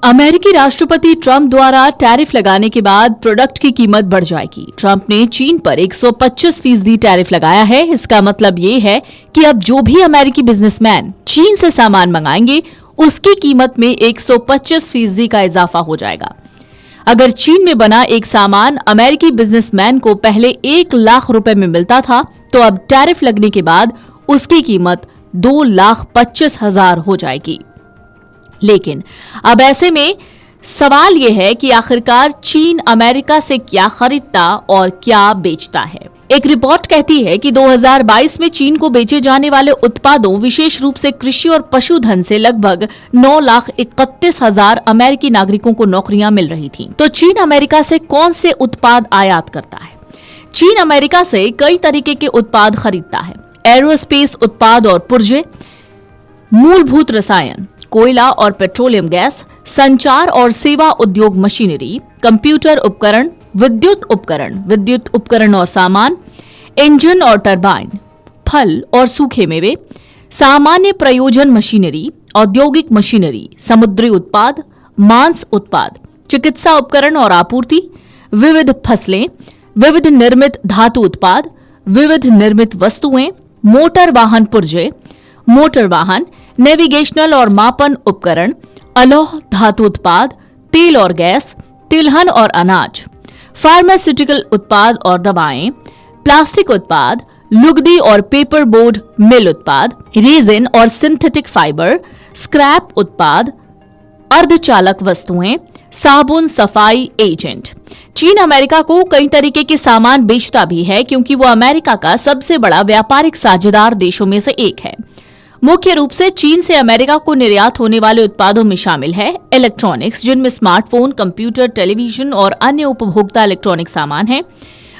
अमेरिकी राष्ट्रपति ट्रंप द्वारा टैरिफ लगाने के बाद प्रोडक्ट की कीमत बढ़ जाएगी। ट्रंप ने चीन पर 125% टैरिफ लगाया है। इसका मतलब ये है कि अब जो भी अमेरिकी बिजनेसमैन चीन से सामान मंगाएंगे उसकी कीमत में 125% का इजाफा हो जाएगा। अगर चीन में बना एक सामान अमेरिकी बिजनेसमैन को पहले 1 लाख रुपए में मिलता था तो अब टैरिफ लगने के बाद उसकी कीमत 2,25,000 हो जाएगी। लेकिन अब ऐसे में सवाल यह है कि आखिरकार चीन अमेरिका से क्या खरीदता और क्या बेचता है। एक रिपोर्ट कहती है कि 2022 में चीन को बेचे जाने वाले उत्पादों विशेष रूप से कृषि और पशुधन से लगभग 9,31,000 अमेरिकी नागरिकों को नौकरियां मिल रही थीं। तो चीन अमेरिका से कौन से उत्पाद आयात करता है? चीन अमेरिका से कई तरीके के उत्पाद खरीदता है। एरोस्पेस उत्पाद और पुर्जे, मूलभूत रसायन, कोयला और पेट्रोलियम गैस, संचार और सेवा उद्योग मशीनरी, कंप्यूटर उपकरण, विद्युत उपकरण और सामान, इंजन और टरबाइन, फल और सूखे मेवे, सामान्य प्रयोजन मशीनरी, औद्योगिक मशीनरी, समुद्री उत्पाद, मांस उत्पाद, चिकित्सा उपकरण और आपूर्ति, विविध फसलें, विविध निर्मित धातु उत्पाद, विविध निर्मित वस्तुएं, मोटर वाहन पुर्जे, मोटर वाहन, नेविगेशनल और मापन उपकरण, अलोह धातु उत्पाद, तेल और गैस, तिलहन और अनाज, फार्मास्यूटिकल उत्पाद और दवाएं, प्लास्टिक उत्पाद, लुगदी और पेपर बोर्ड मिल उत्पाद, रेजिन और सिंथेटिक फाइबर, स्क्रैप उत्पाद, अर्धचालक वस्तुएं, साबुन, सफाई एजेंट। चीन अमेरिका को कई तरीके के सामान बेचता भी है क्योंकि वो अमेरिका का सबसे बड़ा व्यापारिक साझेदार देशों में से एक है। मुख्य रूप से चीन से अमेरिका को निर्यात होने वाले उत्पादों में शामिल है इलेक्ट्रॉनिक्स, जिनमें स्मार्टफोन, कंप्यूटर, टेलीविजन और अन्य उपभोक्ता इलेक्ट्रॉनिक सामान है,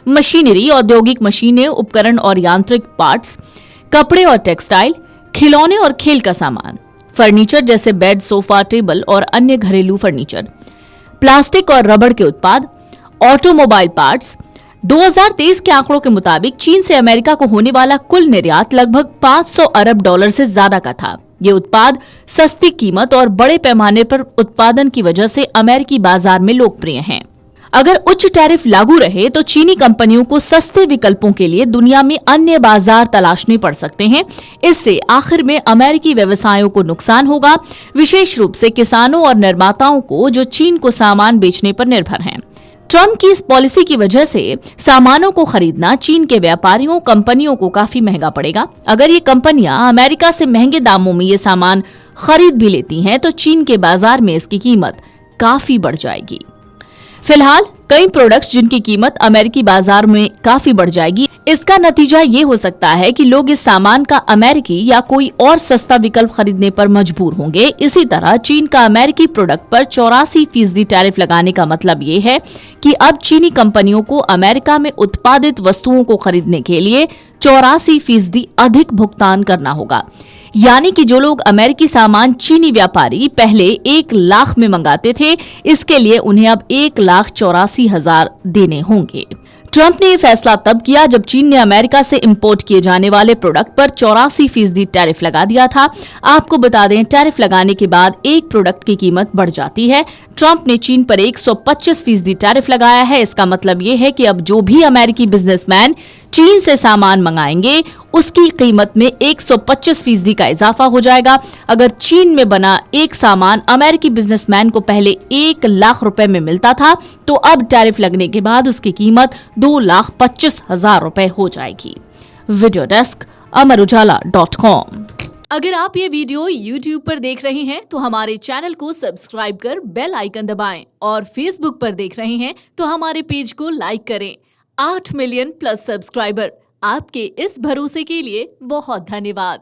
मशीनरी, औद्योगिक मशीनें, उपकरण और यांत्रिक पार्ट्स, कपड़े और टेक्सटाइल, खिलौने और खेल का सामान, फर्नीचर जैसे बेड, सोफा, टेबल और अन्य घरेलू फर्नीचर, प्लास्टिक और रबड़ के उत्पाद, ऑटोमोबाइल पार्ट्स। 2023 के आंकड़ों के मुताबिक चीन से अमेरिका को होने वाला कुल निर्यात लगभग $500 अरब से ज्यादा का था। ये उत्पाद सस्ती कीमत और बड़े पैमाने पर उत्पादन की वजह से अमेरिकी बाजार में लोकप्रिय हैं। अगर उच्च टैरिफ लागू रहे तो चीनी कंपनियों को सस्ते विकल्पों के लिए दुनिया में अन्य बाजार तलाशने पड़ सकते हैं। इससे आखिर में अमेरिकी व्यवसायों को नुकसान होगा, विशेष रूप से किसानों और निर्माताओं को जो चीन को सामान बेचने पर निर्भर हैं। ट्रंप की इस पॉलिसी की वजह से सामानों को खरीदना चीन के व्यापारियों, कंपनियों को काफी महंगा पड़ेगा। अगर ये कंपनियां अमेरिका से महंगे दामों में ये सामान खरीद भी लेती हैं तो चीन के बाजार में इसकी कीमत काफी बढ़ जाएगी। फिलहाल कई प्रोडक्ट्स जिनकी कीमत अमेरिकी बाजार में काफी बढ़ जाएगी, इसका नतीजा ये हो सकता है कि लोग इस सामान का अमेरिकी या कोई और सस्ता विकल्प खरीदने पर मजबूर होंगे। इसी तरह चीन का अमेरिकी प्रोडक्ट पर 84% टैरिफ लगाने का मतलब ये है कि अब चीनी कंपनियों को अमेरिका में उत्पादित वस्तुओं को खरीदने के लिए 84% अधिक भुगतान करना होगा। यानी कि जो लोग अमेरिकी सामान चीनी व्यापारी पहले 1 लाख में मंगाते थे, इसके लिए उन्हें अब 1,84,000 देने होंगे। ट्रंप ने यह फैसला तब किया जब चीन ने अमेरिका से इंपोर्ट किए जाने वाले प्रोडक्ट पर 84% टैरिफ लगा दिया था। आपको बता दें, टैरिफ लगाने के बाद एक प्रोडक्ट की कीमत बढ़ जाती है। ट्रंप ने चीन पर 125% टैरिफ लगाया है। इसका मतलब ये है कि अब जो भी अमेरिकी बिजनेसमैन चीन से सामान मंगाएंगे उसकी कीमत में 125% का इजाफा हो जाएगा। अगर चीन में बना एक सामान अमेरिकी बिजनेसमैन को पहले 1 लाख रुपए में मिलता था तो अब टैरिफ लगने के बाद उसकी कीमत 2,25,000 रुपए हो जाएगी। Video desk amarujala.com। अगर आप ये वीडियो YouTube पर देख रहे हैं तो हमारे चैनल को सब्सक्राइब कर बेल आइकन दबाएं और Facebook पर देख रहे हैं तो हमारे पेज को लाइक करें। 8 मिलियन प्लस सब्सक्राइबर, आपके इस भरोसे के लिए बहुत धन्यवाद।